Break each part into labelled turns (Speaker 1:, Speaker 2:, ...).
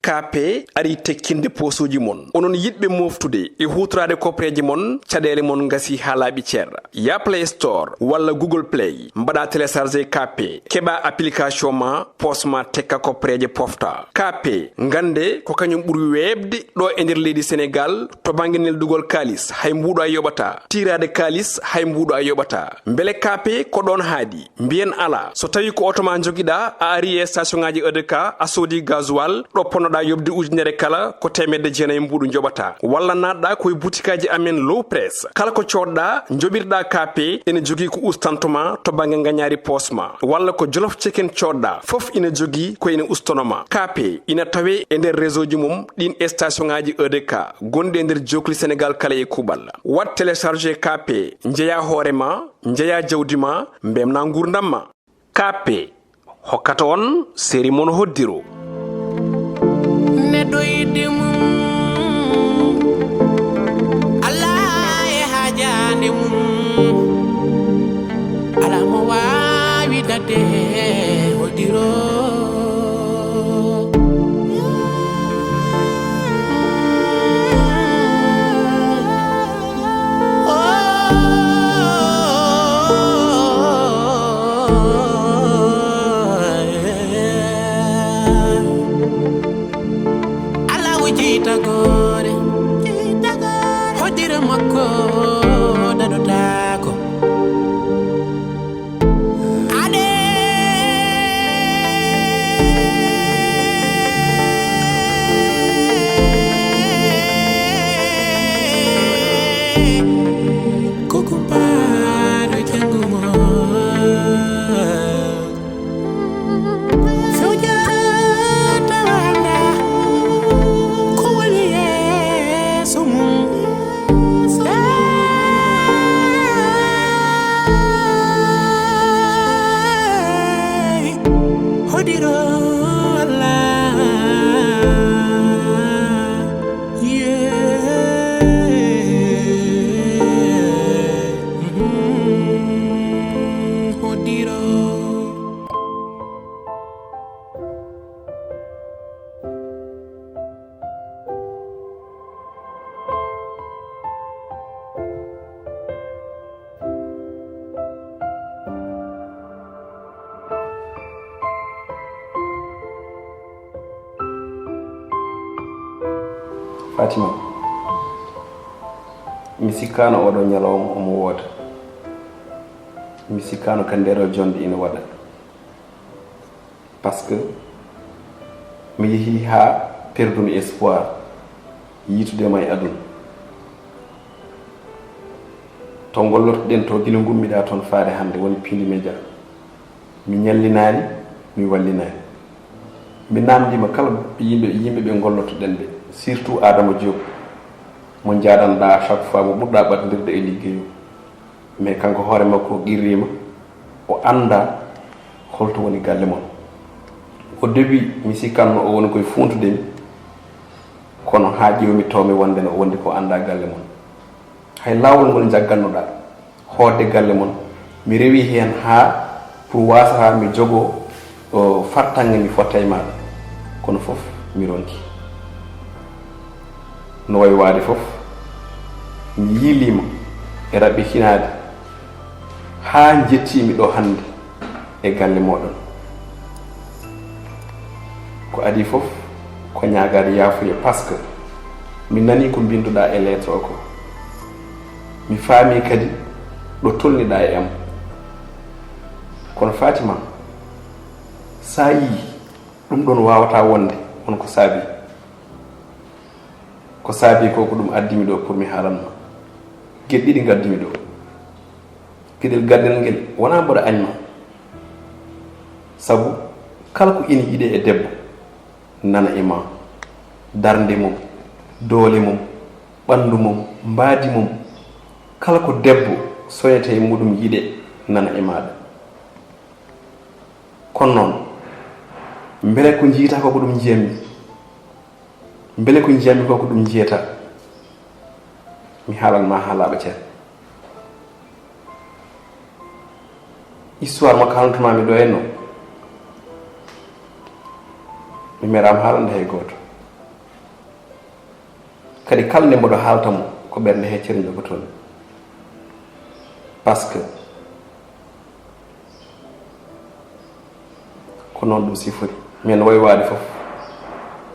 Speaker 1: KP ari tekkinde posuji mon onon yidbe moftude e hutrade kopreji mon cadele mon ngasi halabi cer ya Play Store wala Google Play mbada télécharger KP keba application ma posma tekka kopreje pofta KP ngande ko kanyum buri webde do e nder leydi Sénégal to banginel dugol kalis hay mbudo ay yobata tirade kalis hay mbudo ay yobata mbele KP ko don haadi mbien ala so tawi ko otoma jogida a ari e station ngaji EDK a sodi gasoil do ponoda yobde ujunere kala ko temedde jeenay mbudu jobata walla nadda koy butikaji amen low press kala ko codda jobirda KP ene jogi ko ustantuma to bange nganyari posma walla ko jolof chicken codda fof ina jogi ko ina ustonoma KP ina tawe e nder réseau ji mum din station ngaji EDK gonde nder jokli Sénégal kala e kubal wat télécharger KP njeya horema njeya jawdima mbemna ngurdamma KP hokkata on série mon hoddiro
Speaker 2: neɗɗo yidde mum Allah e hajande mum ala mo wawi dadde hoddiro Jitagore hoddira makko dadotako ade kokumpado jangumo
Speaker 1: Fatima mi sikkano oɗo ñalawma omo wooda mi sikkano kandero jonde ina waɗa par ce que mi yeehi ha perdumi espoir yitudema e aduna to gollotoɗen to gila gummiɗa toon faade hande woni Piindi Média mi ñallinani mi wallinani mi namdima kala yimɓe ɓe gollotoɗen ɓe surtout Adama Diop mo jaadanɗa chaque fois mo ɓurɗa ɓaddirde e liggeyo mais kanko hoore makko qirrima o anda holto woni galle mon au début mi sikkanno o woni koye funtudemi kono ha ƴewmi tawmi wonde no wondi ko anda galle mon hay lawol ngol jaggannoɗa hoodde galle mon mi rewi hen ha pour wasata mi jogo fartange mi fotta e maɗa kono foof mi ronki no way waade fof mi yiilima e raɓɓi hinade ha jettimi ɗo hande e galle moɗon ko adi fof ko ñagade yaafuya par ce que mi nani ko binduɗa e lettre o ko mi faami kadi ɗo tolniɗa e am kono Fatima sa yii ɗum ɗon wawata wonde on ko saabi ko ɗum addimi ɗo pour mi haalanma gueɗe ɗiɗi gaddimi ɗo gueɗel gaddel ngel wona mboɗo añma sabu kala ko ina yiɗe e debbo nana e ma darde mum doole mum ɓandu mum mbaadi mum kala ko debbo soyete e muɗum yiɗe nana e maɗa kono noon mbele ko jiita ko ɗum jiyammi mbele ko jiyammi ko ɗum jiyata mi haalanma haalaɓa ceer histoire makko haalantuma mi ɗo henno mi meram haalande hay goto kadi kala nde mboɗo haalta mo ko ɓernde heccere jogotoon par ce que ko noon ɗum sifori min woywade fof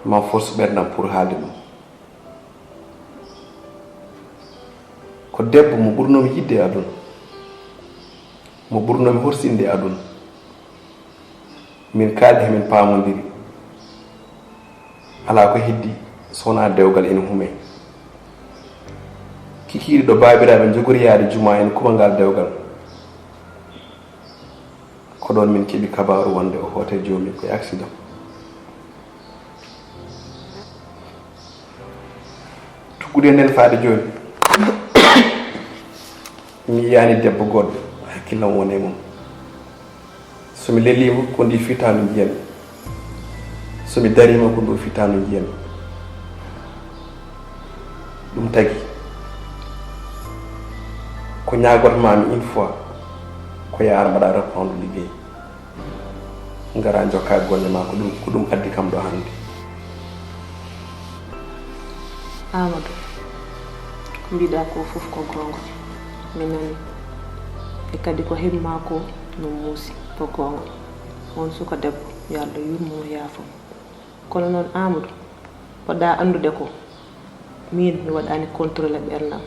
Speaker 1: ma force ɓerdam pour haalde ɗum ko debbo mo ɓurnomi yidde e aduna mo ɓurnomi horsinde e aduna min kaaldi hemin paamodiri ala ko heddi sowona dewgal ene hume kikiiɗi ɗo baabiraaɓe jogoriyaade juma en kubangal dewgal ko ɗon min keɓi kabaru wonde o hoote joomi koye accident tuggude nden faade jooni mi yiyani debbo goɗɗo hakkillam woni e mum somi lelima ko ndi fitanu jiyami somi darima ko ndu fitanu jiyami ɗum tagi ko ñagotmami une fois ko yaara mbaɗa reprendre liggey ngara jokka golle ma ko ɗum addi kam ɗo hannde.
Speaker 3: Amadou ko mbiɗa ko fof ko gonga mi nani e kadi ko himma ko no muusi ko gonga on suka debbo yo Allah yurmo yaafo kono noon Amadou poɗɗa andude ko min mi waɗani contrôlé ɓerdam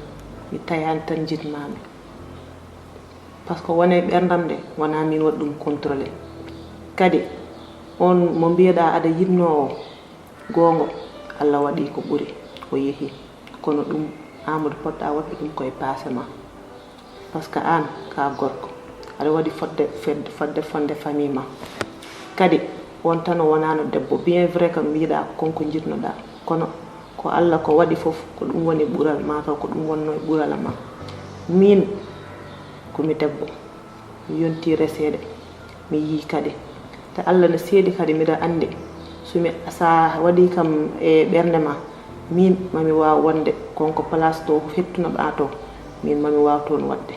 Speaker 3: mi tayani tan jitmami par ce que wone ɓerdam nde wona min waɗi ɗum contrôlé kadi on mo mbiyeɗa aɗa yinno o gonga Allah waɗi ko ɓuuri o yeehi kono ɗum Amadou poɗɗa waɗde ɗum koye paase ma par ce que an ka gorko aɗa waɗi fodde fonde famille ma kadi on tan o wonano debbo bien vrai que mbiɗa konko jitnoɗa kono ko Allah ko waɗi fof ko ɗum woni ɓuural ma taw ko ɗum wonno e ɓuural ma min komi debbo mi yonti reseede mi yii kadi te Allah no seedi kadi mbiɗa andi sumi sa waɗi kam e ɓernde ma min mami waw wonde konko place to hettuno ɓa to min mami waw toon wadde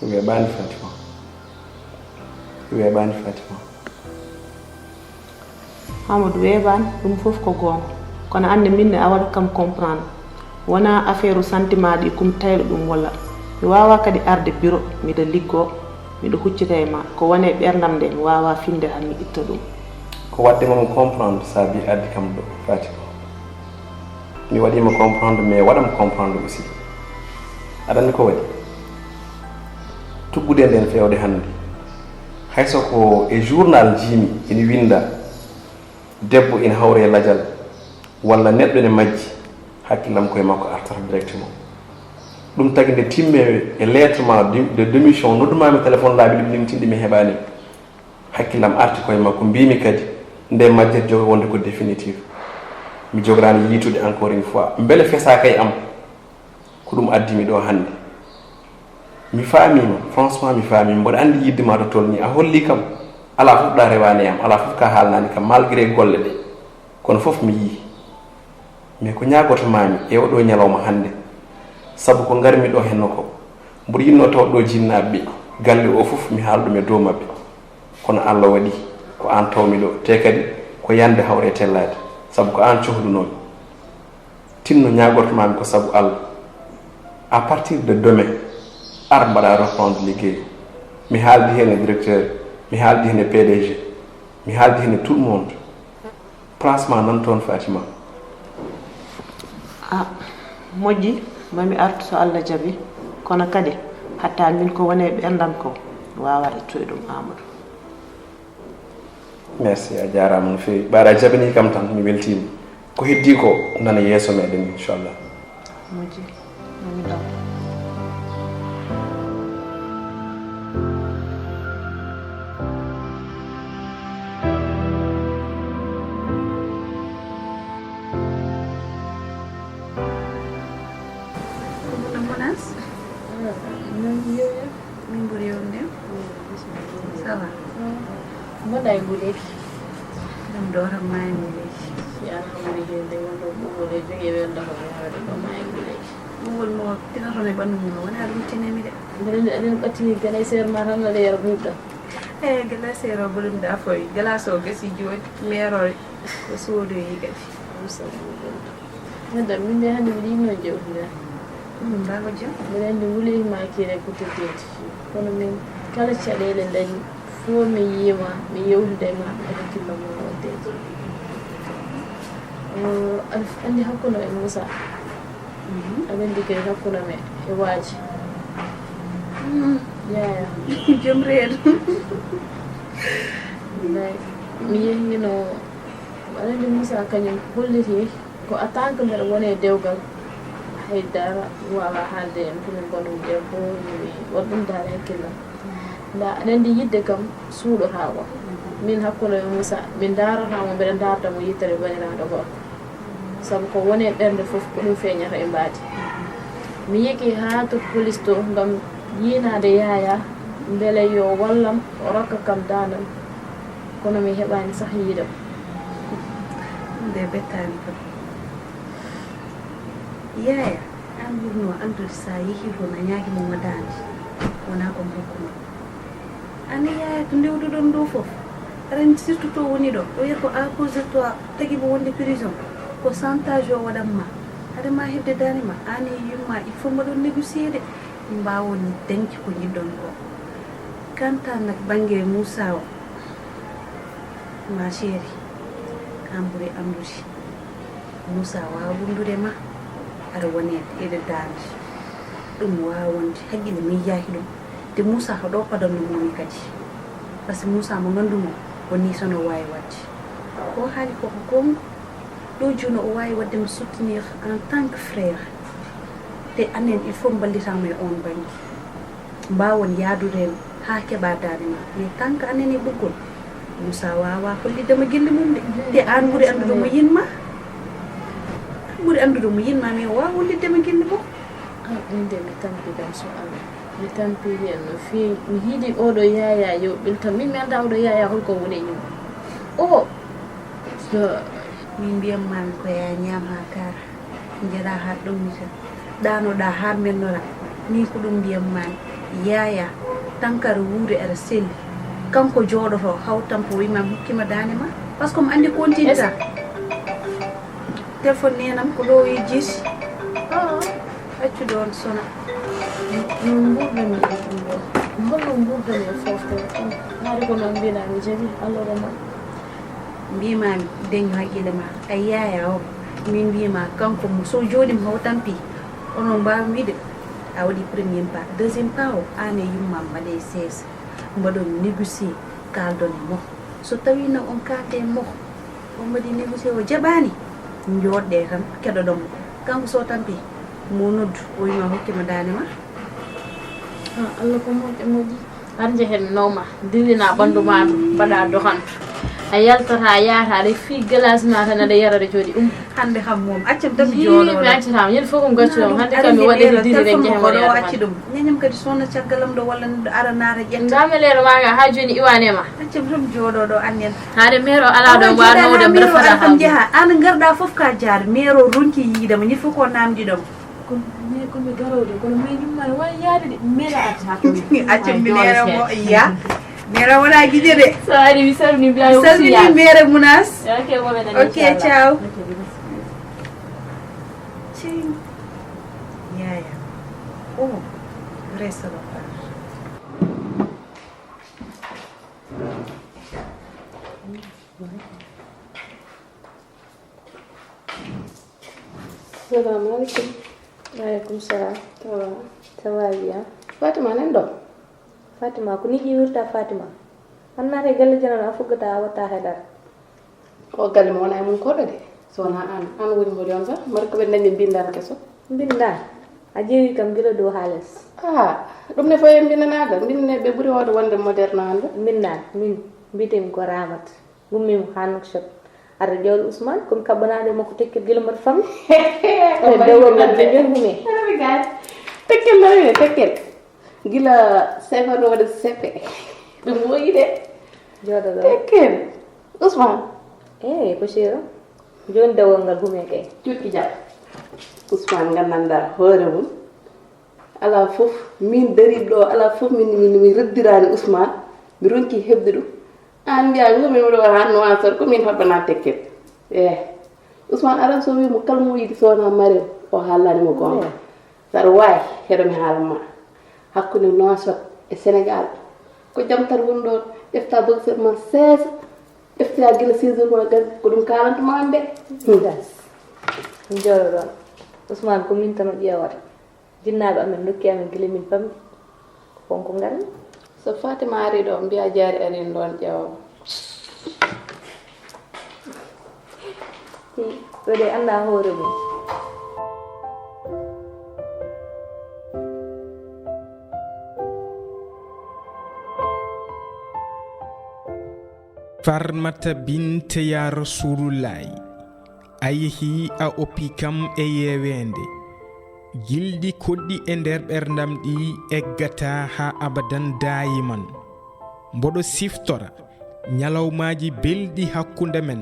Speaker 1: weeɓani Fatima weeɓani Fatima
Speaker 3: Amadou weeɓani ɗum fof ko gonga kono ande minne a waɗa kam comprendre wona affaire u sentiment ɗi kum taylo ɗum walla mi wawa kadi arde bureau miɗa liggo miɗa huccita e ma ko wone ɓerdam nde mi wawa finde han mi itta ɗum
Speaker 1: ko wadde mami comprendre saabi addi kam ɗo Fatima mi waɗima comprendre mais waɗam comprendre aussi aɗa andi ko waɗi tuggude nden fewde hannde hayso ko e journal jiimi ene winda debbo ina hawre ladial walla neɗɗo ne majji hakkillam koye makko artata directement ɗum tagi nde timme e lettre ma de démission noddumami téléphone laabi ɗum limtinde mi heɓani hakkillam arti koye makko mbimi kadi nde majjere jogo wonde ko définitive mi jogorani yiitude encore une fois beele fesaka e am ko ɗum addimi ɗo hannde mi faamima franchement mi faamima mboɗo andi yidde ma to tolni a holli kam ala fof ɗa rewani am ala fof ka haalnani kam malgré golle ɗe kono fof mi yii mais ko ñagotomami e oɗo ñalawma hannde saabu ko garmi ɗo henno ko mboɗo yinno taw ɗo jinnaɓe galle o fof mi haalɗum e dow mabɓe kono Allah waɗi ko an tawmi ɗo te kadi ko yande hawre tellade saabu ko an cohlunomi tinno ñagotomami ko saabu Allah à partir de demain ar mbaɗa reprendre liggey mi haaldi hen e directeur mi haaldi hen e PDG mi haaldi hen e tout le monde placement nan toon Fatima
Speaker 3: moƴƴi mami artu so Allah jaaɓi kono kadi hatta min ko wone ɓerdam ko wawa ittoye ɗum Amadou
Speaker 1: merci a jarama no fewi ɓaɗa jaɓani kam tan mi weltima ko heddi ko nana yeeso meɗen inchallah
Speaker 3: moƴƴi mami daw
Speaker 4: Mbaɗa e guleeki
Speaker 5: ɗum ɗo tan ma e guleeki
Speaker 4: alhamdulillah wonɗo ɓuɓol e jogii welda ko yawde ɗo ma e guleeki
Speaker 5: ɓuɓol mo tinatoon e ɓanndu mum wona ɗum tinemi de
Speaker 4: mbeɗen eɗen ɓattini gala e seere ma tan no leera ɓuuɓɗam
Speaker 5: eyi gala seere o bolumɗa foye glace o gasi jooni maire o ko soodoyi kadi
Speaker 4: Madam, min be hande mi no jewtida.
Speaker 5: Mbago jam.
Speaker 4: Minen ndi wuli ma kire ko teddeti. Kono min kala caɗele dañi fo mi yima mi yewtude ma e hakkille mum wondeji. Aɗa andi hakkuno e Moussa. Aɗa andi kadi hakkuno me e waaji. Yaya.
Speaker 5: Jom reedu.
Speaker 4: Mi yehino aɗa andi Moussa kañum holliti ko en tant que mbeɗa wone dewgal haydara wawa haalde en komin bonum debbo mi waɗɗum daara hakkillam nda aɗa andi yidde kam suuɗo haawa min hakkuno e Moussa min daaratamo mbeɗa dartamo yittere baniraɗo gorko saabu ko wone ɓernde fof ko ɗum feeñata e mbaadi mi yeki haa to police to ngam yinade Yaya beele yo wallam o rokka kam dandam kono mi heɓani sah yiidam
Speaker 5: Nde bettani kam. Yaya, an ɓurno andude sa yehi toon a ñaagimo dande wona ko hokkuma. Ani Yaya to ndewduɗon ɗo fof aɗa surtout to woni ɗo o wiyata ko à cause de toi tagi mo wonde prison ko chantage o waɗanma haɗama hebde dande ma an e yumma il faut mbaɗon négocier de mbawoni dañci ko jiɗɗon ko. Kanta nak banggue Moussa o ma chéri an ɓuuri andude Moussa wawa wondude ma aɗa wonede ede dande ɗum wawa wonde haqqille miijaki ɗum te Moussa ko ɗo padanno momi kadi par ce que Moussa mo gandumo woni sono wawi wadde ko haali koko gonga ɗo joni o wawi wadde mi soutenir en tant que frère te anen il faut mballitamo e on banggue mbawon yadude ha keɓa dande ma mais tant que anen e ɓoggol Moussa wawa hollidema guelle mum de te an ɓuuri andude mo yinma ɓuuri andude mo yinma mais o wawa hollidema guelle fof
Speaker 4: min de mi tampidam so Allah mi tampiri en no feewi mi yiiɗi oɗo Yaya yo ɓiltam min mi anda oɗo Yaya holko woni ñum o so
Speaker 5: min mbiyatmami ko ya ñaam ha kara jeeɗa ha ɗommita ɗanoɗa ha mennora min ko ɗum mbiyatmami Yaya tankara wuure aɗa selli kanko jooɗoto hawtampo wimami hokkima dande ma par ce que mo andi ko wontinta téléphone nenam ko ɗo e jiiti accude on sona
Speaker 4: ɓurdami holno ɓurdami e foftere haade ko noon mbina mi jaɓi Allah rema
Speaker 5: mbimami deño haqqille ma a Yaya o min mbima kanko mo so jooɗima haw tampi onon mbawi wiide a waɗi premier pas deuxiéme pas o an e yummam mbaɗe sesa mbaɗon négocier kaldon e mo so tawino on kalte e mo on mbaɗi négocier o jaɓani jooɗɗe tan keɗoɗomo kanko so tampi mo noddu o wima hokkima dande ma
Speaker 4: Allah ko moƴƴo moƴƴi arje hen nawma dillina ɓandu ma mbaɗa dohantu a yaltata yaata aɗa fi glace ma tan aɗa yarade jooɗi
Speaker 5: hande kam mom accam tan mi jooɗoɗo
Speaker 4: mi accatama ñande fof ko gaccuɗom hande kam mi waɗi dillire jehmoɗo
Speaker 5: acci ɗum ñañam kadi sowno caggalam ɗo walla neɗɗo ara naata ƴetta
Speaker 4: ngame leero maga ha joni iwanema
Speaker 5: accam tan jooɗoɗo annen
Speaker 4: haade maire o ala ɗo wanowde mbeɗa faɗa
Speaker 5: kam jeeha an garɗa fof ka jaade maire o ronki yiidema ñit fof ko namdiɗoma
Speaker 4: komi garowde kono min yummane wona yaade de maire attata
Speaker 5: accam mi maire mo iya maire wona guiƴe de
Speaker 4: so ari mi salmini mbiya
Speaker 5: salmini maire Mounas
Speaker 4: ok
Speaker 5: ciao Yaya o resta ɗo
Speaker 3: Assalamu alaikum.
Speaker 4: Waaleykum salam
Speaker 3: Ça va bien?
Speaker 4: Fatima nan ɗo
Speaker 3: Fatima ko ni ƴiwirta Fatima an naate galle jana a fuggata a watta haydara
Speaker 6: o galle mo wona e mum koɗo de so wona an woni mboɗi on sax mbaɗa ko ɓe dañi mbindan keso
Speaker 3: mbindan a ƴeewi kam gila dow ha less
Speaker 6: ɗum ne faye mbindanagal mbindane ɓe ɓuuri wawde wonde moderne hande
Speaker 3: mbindan min mbitemi ko Ramat gummimo ha Nouakchott arde ƴewde Ousmane komi kaɓɓanade makko tekkel gila mbaɗa fammi e dewol ngal jogen hume
Speaker 6: tekkel nawine tekkel gila sefano waɗa seppe ɗum woyi de
Speaker 3: jooɗo ɗo
Speaker 6: tekkel Ousmane
Speaker 3: ko chéri joni dewol ngal hume kay
Speaker 6: cuuɗi jam Ousmane gandanda hoore mum ala fof min dari ɗo ala fof mi reddirani Ousmane mi ronki hebde ɗum an mbiya min miɗo hanno an sar ko min haɓɓana tekkel Ousmane aran so wi mo kalmo yidi sona mare o haalani mo gonga sar way hedo mi haalma hakkunde Nouakchott e Sénégal ko jam tar wondon defta boxer ma 16 defta gila saison ko gal ko dum kalantuma ande
Speaker 3: njoro don Ousmane ko min tan ƴewata jinnaaɓe amen nokki amen gila min pammi konko ngal
Speaker 6: so Fatima ari do mbiya jaari anen don ƴeewa
Speaker 3: wede anda hoore mum
Speaker 7: Farmata binte ya Rasulullahi ayehi a oppi kam e yewende gildi koddi e nder ɓerdam ɗi eggata ha abadan dayiman mboɗo siftora nyalawmaji belɗi hakkunde men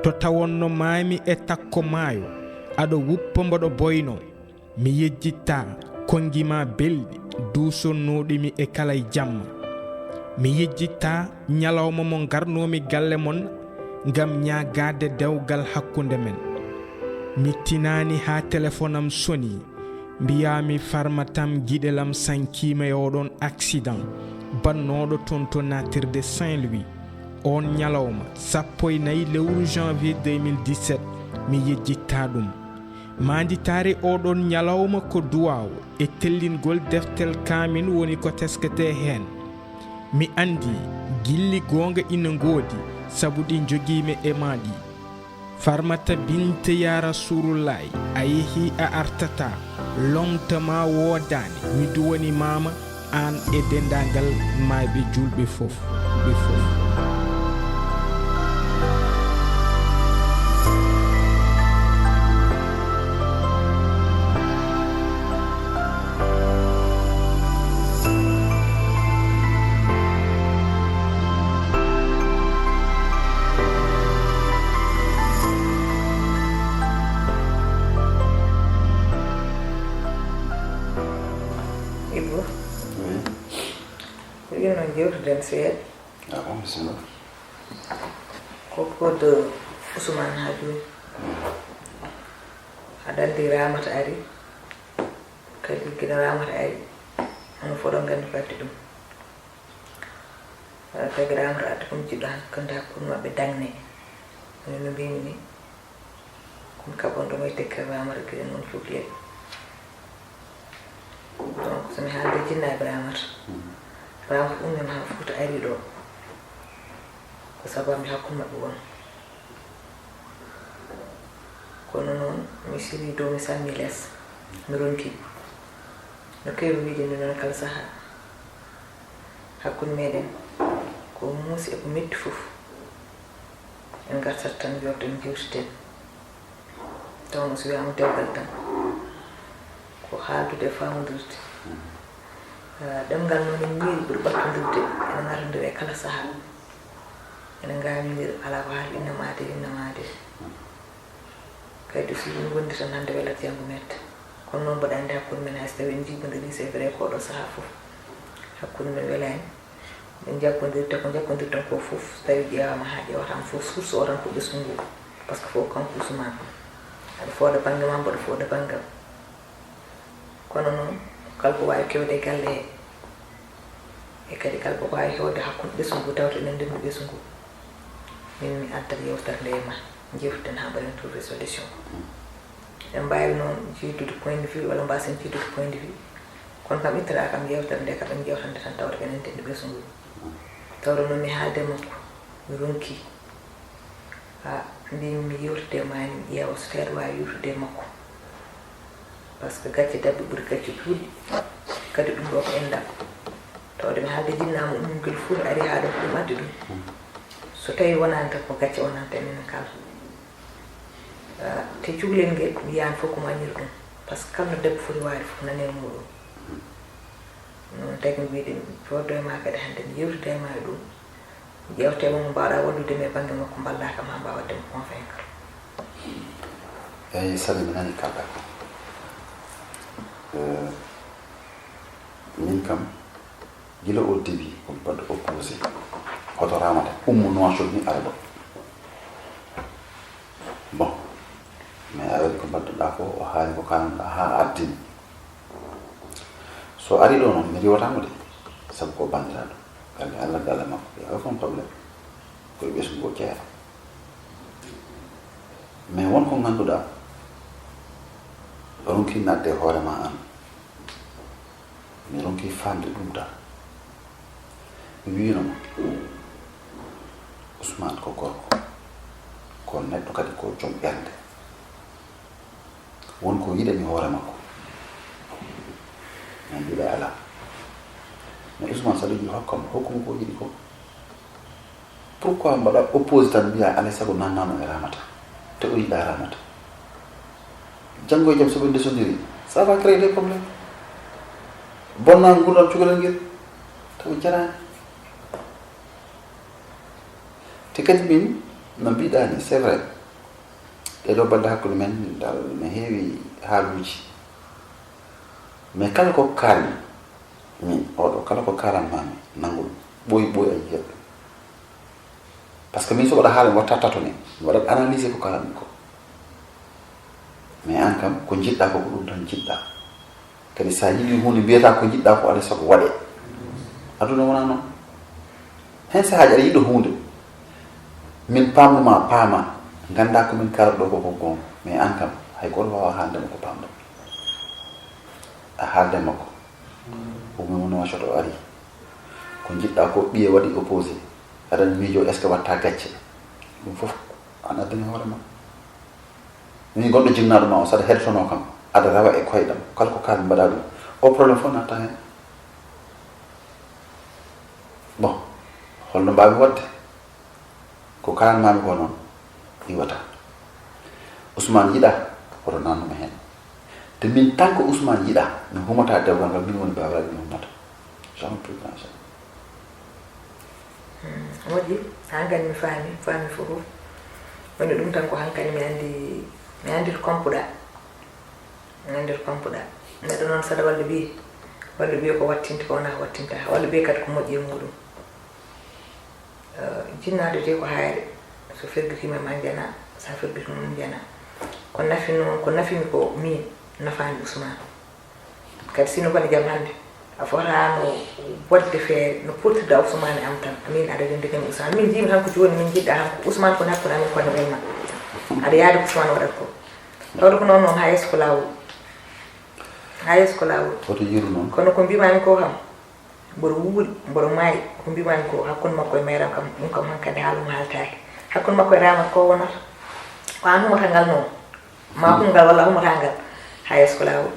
Speaker 7: to tawonno mami e takko maayo aɗo wuppa mboɗo boyno mi yejjitta kongima belɗi dusonnoɗimi e kala jamma mi yejjitta nyalawma mo garnomi galle mon ngam ñagade dewgal hakkunde men mi tinani ha téléphone am soni mbiyami farmatam giɗelam sankima e oɗon accident bannoɗo toon to natirde Saint-Louis on nyalawma 14 lewru janvier 2017 mi yejjitta ɗum manditare oɗon nyalawma ko duwaw e tellingol deftel kamin woni ko teskete hen mi andi gilli gonga ina ngodi sabu ɗi jogimi e maɗi Farmata binte ya Rasulullahi ayehi a artata longtama wodani mi duwani mama an e dendagal mayɓe julɓe fof ɓe fof
Speaker 8: den seet
Speaker 9: bismillah
Speaker 8: ko de Ousmane ha joni adandi ramata ari kadi gina ramata ari on foɗon gandi fatti ɗum tagi ramata addi kom jiɗɗo hakkanda hakkude maɓɓe dangne no mbimi ni kon kaɓon ɗo may tekkere ramata gila noon fuɗɗiyeɗe donc somi haalde jinnaɓe ramata ramata ummin ha Fouta ari ɗo ko sabambi hakkude maɓɓe won kono noon mi siri dow mi sammi less mi ronki no kewi wiide ni noon kala saaha hakkude meɗen ko muusi e ko metti fof en gartat tan joften jewtiten tawno so wiyama dewgal tan ko haaldude famodirde ɗemgal noon en ñiiri ɓuri ɓattodirde ene ngarondiri e kala saaha ene gamindir ala ko haali innamade kadi so yimɓe gondi tan hande welata janggo metta kono noon mbaɗa andi hakkude men hay so tawi en jibodiri c'est vrai ko ɗo saaha fof hakkude men welani en jakkodirte ko jakkodirten ko fof so tawi ƴewama ha ƴewatama fof source o tan ko ɓesgu ngu par ce que fof kanko Ousmane aɗa fooda banggue ma mboɗo fooda banggam kono noon kala ko wawi kewde e galle he e kadi kala ko wawi hewde hakkude ɓesgu ngu tawta enen ndemdi ɓesgu ngu min mi addat yewtere nde ma jewtiden ha mbaɗen trouvé solution en mbawi noon jiddude point de vue walla mbasen jiddude point de vue kono kam ittata kam yewtere nde kam en jewtande tan tawta enen ndemdi ɓesgu ngu tawde noon mi haalde makko mi ronki mbimi mi yewtude mani mi ƴeewa so tawi aɗa wawi yewtude makko par ce que gacce dabbe ɓuuri gacce puuɗi kadi ɗum ɗo ko endam tawde mi haalde jinnama ummugel fuuta ari haade ko ɗum addi ɗum so tawi wonani tan ko gacce wonanta enen kala te cukalel ngel wiyani fof ko mañir ɗum par ce que kala no debbo foti waade fof nane muɗum noon tagi mi wiide foddo e ma kadi hande mi yewtude e ma e ɗum ƴewtema mo mbawɗa wallude me banggue makko ballaka ma mbawa waddemo convaincre
Speaker 9: eyi sabi mi nani kalɗa min kam gila au début komi baɗɗo opposé hoto ramata ummo Nouakchott ni ara ɗo bon badduɗa ko o haali ko kalanɗa ha addini so ari ɗo noon mi riwatamo de sabu ko bandiraɗo kadi Allah galle makko ya aucun probléme koye ɓesgu go jeeya mais wonko ganduɗa ronki nadde hoorema an mi ronki famde ɗum dal mi winoma Ousmane ko gorko ko neɗɗo kadi ko joom ɓernde wonko yiɗani hoore makko min mbiɗa ala mais Ousmane saɗa yiɗi hokkamo hokkuma ko yiɗi ko pourquoi mbaɗa oppose tan mbiya alay sago nannano e ramata te o yiɗa ramata janngo e jaam soɓe ndesodiri ça va créer des problèmes bonna gurdam cukalel ngel taw jarani te kadi min no mbiɗani c'est vrai ɗeɗo balɗe hakkude men dal mi heewi haaluji mais kala ko kalmi min oɗo kala ko kalanmami nangol ɓooyi ɓooyi a yiyat ɗum par ce que min so waɗa haala mi watta tato ne mi waɗat analysé ko kalanmi ko mais an kam ko jiɗɗa ko ɗum tan jiɗɗa kadi sa yiɗi hunde mbiyata ko jiɗɗa ko alay sago waɗe aduna wona noon hen sahaji aɗa yiɗo hunde min pamnuma paama ganda ko min kalata ɗo koko gonga mais an kam hay goto wawa haaldema ko pamɗo a haaldema ko omumono wacoto ari ko jiɗɗa ko ɓiye waɗi opposé aɗani miijo est ce que watta gacce ɗum foof an addani hoorema min goɗɗo jinnaɗo ma o saɗa heɗotono kam aɗa rawa e koyɗam kala ko kalmi mbaɗa ɗum o probléme fof natta hen bon holno mbawi wadde ko kalanmami ko noon iwata Ousmane yiɗa oto nannuma hen te min tant que Ousmane yiɗa mi humata dewgal ngal min woni bawraɗi mi humata jamais plus grand jamais
Speaker 8: moƴƴi hankadi mi faami fof woni ɗum tan ko hankadi mi andi to kompuɗa neɗɗo noon saɗa walla biye ko wattinta ko wona ko wattinta walla biye kadi ko moƴƴi e muɗum jinnade de ko hayre so fergitima ma jana sa fergitima ma jana ko nafimi ko min nafani Ousmane kadi sino bani jam hande a fotano wadde feere no purtida Ousmane am tan min aɗa rendegami Ousmane min jimi tan ko joni min jiɗɗa han ko Ousmane ko nakkude amin kono welma aɗa yaade ko Ousmane waɗat ko tawde ko noon noon ha yeeso ko lawol
Speaker 9: oto yiru noon
Speaker 8: kono ko mbimami ko kam mboɗo wuuri mboɗo maayi ko mbimami ko hakkude makko e mayram kam ɗum kam hankkadi haalum haaltaki hakkude makko e ramat ko wonata ko an humata ngal noon ma humgal walla humata ngal ha yeeso ko lawol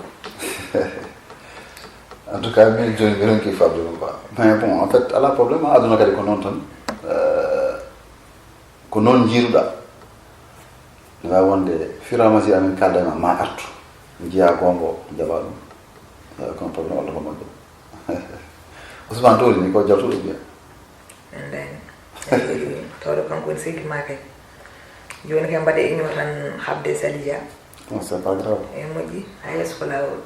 Speaker 9: en tout cas min joni mi ronki fabde ɗum quoi mais bon en fait ala probléme aduna kadi ko noon tan ko noon jiiruɗa ne wawi wonde fur et à mesure amin kaldema ma artu jiya gongo jaɓa ɗum aucun probléme walla ko moƴƴo Ousmane towri ni ko jawtuɗo biya
Speaker 8: andani tawde kanko woni sehilma kay joni kay mbaɗe innima tan habde Salija
Speaker 9: non c'est pas grave
Speaker 8: e moƴƴi ha yeeso ko lawol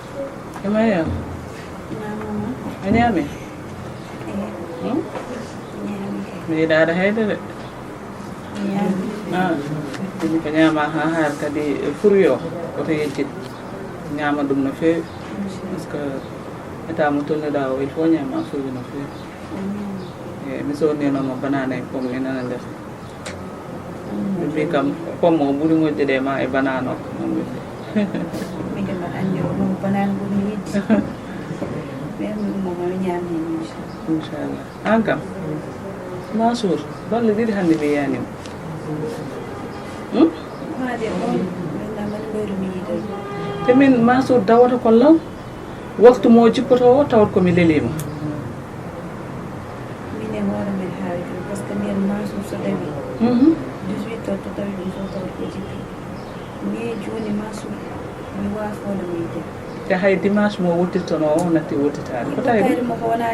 Speaker 10: Mariam a ñaami mi yiɗaɗa hayde de ɗum ko ñaama ha haar kadi fruit o koto yejjid ñaama ɗum no feewi par ce que état mo tolniɗa o il faut ñaama fruit no feewi e mi sonninomo banane e pomme ene nder ɓe mbi kam pomme o ɓuuri moƴƴude e ma e banane o noon ɓe
Speaker 5: min kam mbaɗa anndi o ɗum banane ɓurmi yidde ɓen ɗum omo ñaami hen
Speaker 10: inchallah an kam Mansour balle ɗiɗi hannde mi yiyanima
Speaker 5: haade on minna mbaɗa ɓoyrumi yiide
Speaker 10: te min Mansour dawata ko law waktu mo jippoto o tawat komi lelima
Speaker 5: min e hoore men haawi ɗum par ce que mbiyen Mansour so ɗawi 18 heures to tawi ɗum fof tawi ko jippi mais joni Mansour mi waafode mo yiide
Speaker 10: te hay dimanche mo wurtitono o natti wurtitade ko tawi
Speaker 5: kayri mo ko wona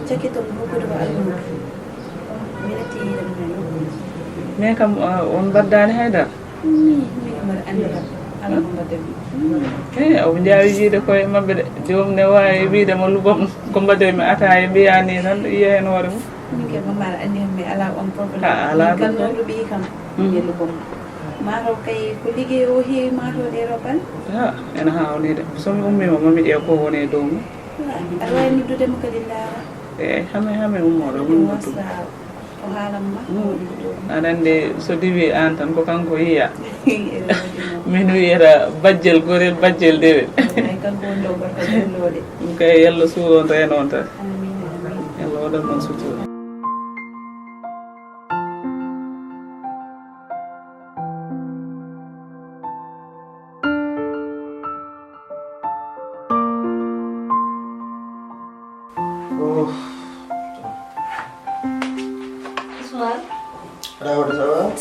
Speaker 5: cakkitol hokkude ko almudo mi natti yiide ɗum hen
Speaker 10: mais kam on mbaddani haydara
Speaker 5: min mbaɗa anndi kam ala ko mbaddemi
Speaker 10: o jaawi yiide koye mabɓe de jomum ne wawi wiidema lubam ko mbaɗoymi ataye mbiyani tan yiya hen hoore mum
Speaker 5: min ke mamaɗa anndi hen mais ala on probléme
Speaker 10: ala
Speaker 5: kalnoɗo ɓi kam mi lubom maaro kay ko liggéey o heewi maatode e roban
Speaker 10: ene hawnide somi ummima mami ƴeew ko woni e dow mum
Speaker 5: aɗa wawi noddudemo kadi ndaara
Speaker 10: eyi hame ummoɗo ɗum noddu
Speaker 5: o haalanma
Speaker 10: aɗa andi so diwi an tan ko kanko yiya min wiyata bajjel gorel bajjel dewel
Speaker 5: kanko woni ɗo barka gollode
Speaker 10: ɗum kay yallah suuron ta e noon tan yallah waɗan moon sutura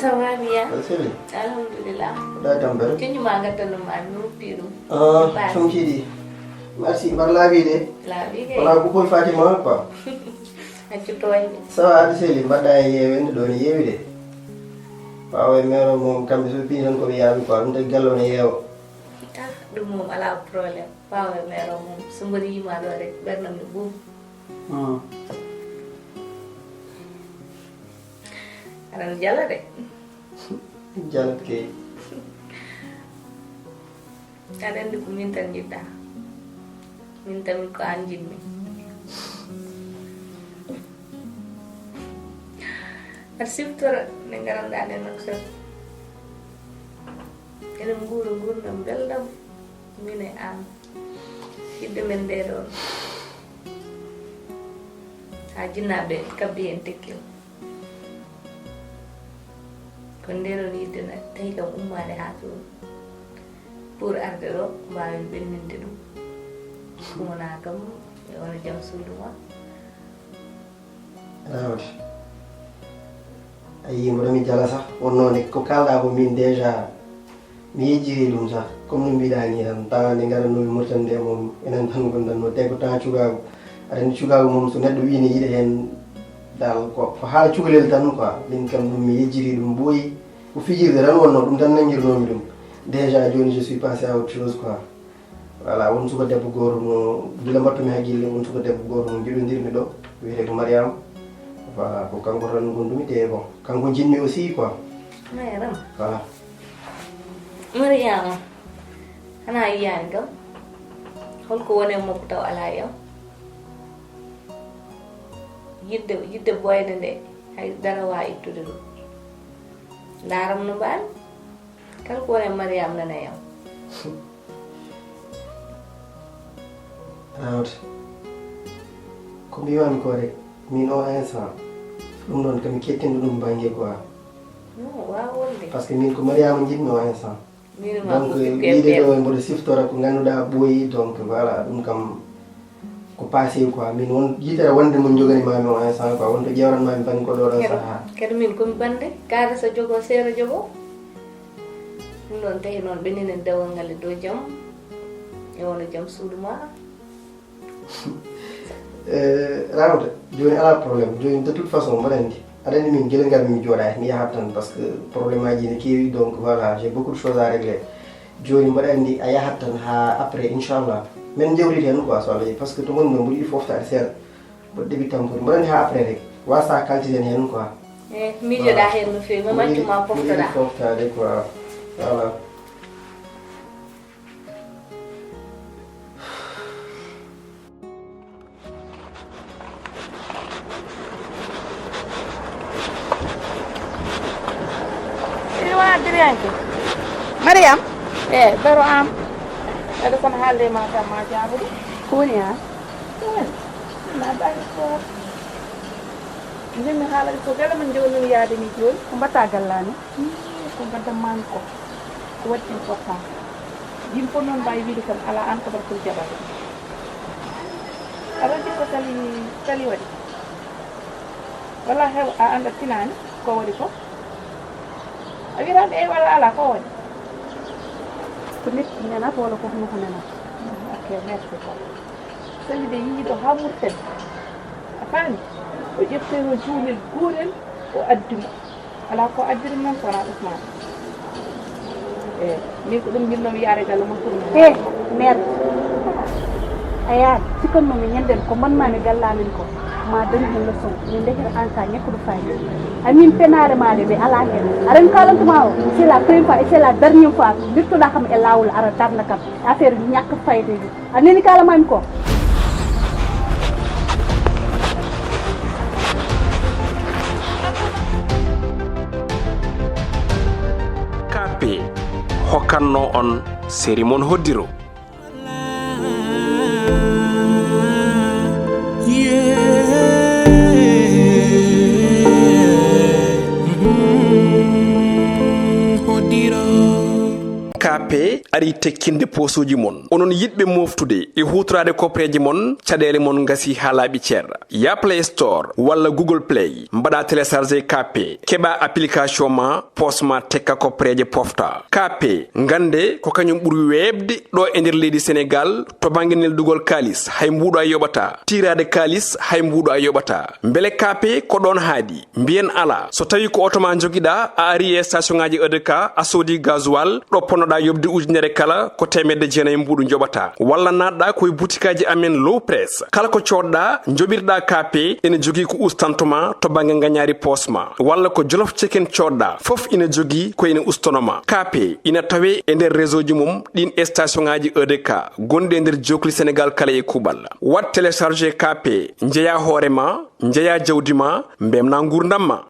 Speaker 4: Ça va bien.
Speaker 11: Seli.
Speaker 4: Alhamdulillah.
Speaker 11: Da tambar.
Speaker 4: Kenyu mangata no manu piru.
Speaker 11: Chungkidi. Merci par la vie de.
Speaker 4: La vie.
Speaker 11: Wala ko koy Fatima quoi.
Speaker 4: Accu toy.
Speaker 11: Ça va Seli badda yewen do ni yewi de. Waaw mero mom kambe so bi non ko yaami quoi dum te gallo ne yewo.
Speaker 4: Ah, dum mom ala problème. Waaw mero mom sumbari ma do rek bernam ni bu. Aran jala de.
Speaker 11: Jalat ke.
Speaker 4: Aran di minta kita. Minta ko anjin mi. Arsiptor nengaran dane naksa. Ene nguru nam beldam mine am. Hidde men de don. Ajina be kabi entekil. Kondero ni dina tay kam ummade ha to pour arde do mbawi benninde dum kumona kam e wona jam suudu ma
Speaker 11: Rawde. Ayi mo dami jala sax wonno ne ko kala ko min déjà mi yejjiri dum sax comme no mbiɗa ni tan tawande ngarannomi murtande mom enen tan gonɗanno te ko temps cukago aɗa cukago mom so neɗɗo wi ne yiɗa hen dal ko haala cukalel tan quoi min kam ɗum mi yejjiri ɗum ɓooyi ko fijirde tan wonno ɗum tan nangirnomi ɗum déjà joni je suis passé à autre chose quoi voilà won suka debbo goto mo gila mbattumi haqqille won suka debbo goto mo jiɗodirmi ɗo wiyete ko Mariama voilà ko kanko tan gondumi te bon kanko jinmi aussi quoi
Speaker 4: Mariama
Speaker 11: voilà
Speaker 4: Mariama ana yiyani kam holko woni makko taw ala yam yidde boyde nde hay dara wa ittude ɗum ndaram no mbaɗi kala ko woni Mariama nana yam
Speaker 11: Rawde ko mbiwami ko rek min o instant ɗum ɗon kami kettinde ɗum banggue quoi
Speaker 4: wawa wonde
Speaker 11: par ce que min ko Mariama jinmi o instant donc
Speaker 4: donc
Speaker 11: yiide ɗo mboɗo siftora ko ganduɗa ɓooyi donc voilà ɗum kam ko passé quoi min won yitere wonde mo joganimami o instant quoi wonto ƴewranmami tan ko ɗo ɗon saaha
Speaker 4: kadi min komi bande kaade so jogo seeɗa jogo ɗum ɗon tawi noon ɓeninen dewal ngal e dow jaam e wona jaam suudu ma
Speaker 11: Rawde joni ala probléme joni de toute façon mbaɗa andi aɗa andi min guila ngal mi jooɗani mi yahat tan par ce que probléme aji ne keewi donc voilà j'ai beaucoup de choses à régler joni mbaɗa andi a yahat tan ha après inchallah min jewliti hen quoi so Allah yi par ce que to gonmi ɗo mboɗo yiɗi foftade seeɗa mboɗo ɗeɓi tampode mbaɗa andi ha après rek wasa kaltiten hen quoi
Speaker 4: miijoɗa hen no fewi mi maccuma poftoɗa
Speaker 11: foftade quoi voilà
Speaker 5: Mariam
Speaker 4: baro am aɗa kono haalde ma kam ma jabude
Speaker 5: ko woni ha
Speaker 4: na baɗi ko ndemi haalade ko gala min jownin yaade ni joni
Speaker 5: ko mbatta gallani
Speaker 4: ko gaddamani ko ko waɗi important yimɓe fof noon mbawi wiide kam ala an ko bar kol jaɓata aɗa waɗi ko tali waɗi walla hew a anda tinani ko waɗi ko a wirande e walla ala ko waɗi
Speaker 5: ko netti nenata walla ko hono ko nenata
Speaker 4: ok merci ko sabi de yiiɗo ha murten a faami o ƴetteno juumel guurel o addimo ala ko addiri noon kona Ousmane min ko ɗum jinnomi yaare galle makko
Speaker 5: merde a yaani sikkannomi ñanden ko bonmami gallamin ko ma dañ hen leçon ni ndeke an ka nekkudu fayde amin penare ma de be ala hen aran kalantuma c'est la première fois et c'est la dernière fois bittu da xam e lawul ara tarna kam affaire ñak fayde aneni kala mam ko
Speaker 1: kape hokkanno on série mon hoddiro kape ari tekkinde posuji mon onon yidbe moftude e hutrade kopreji mon cadele mon gasi halabi cerra ya Play Store walla Google Play mbada télécharger kape keba application ma posma tekka kopreje pofta kape ngande ko kanyum buri webde do e nder leydi Sénégal to banginel dugol kalis hay mbudo ay yobata tirade kalis hay mbudo ay yobata mbele kape ko don haadi mbien ala so tawi ko automa jogida a ari e station ngaji EDK a sodi gasoil do ponoda yobde ujunere kala ko temedde jeenay mbudu jobata walla nadda koy butikaji amen low press kala ko codda jobirda kape ene jogi ko ustantuma to bange nganyari posma walla ko jolof chicken codda fof ina jogi ko ina ustonoma kape ina tawe e nder réseau ji mum din station ngaji EDK gonde nder jokli Sénégal kala e kubal wat télécharger kape njeya horema njeya jawdima mbemna ngurdamma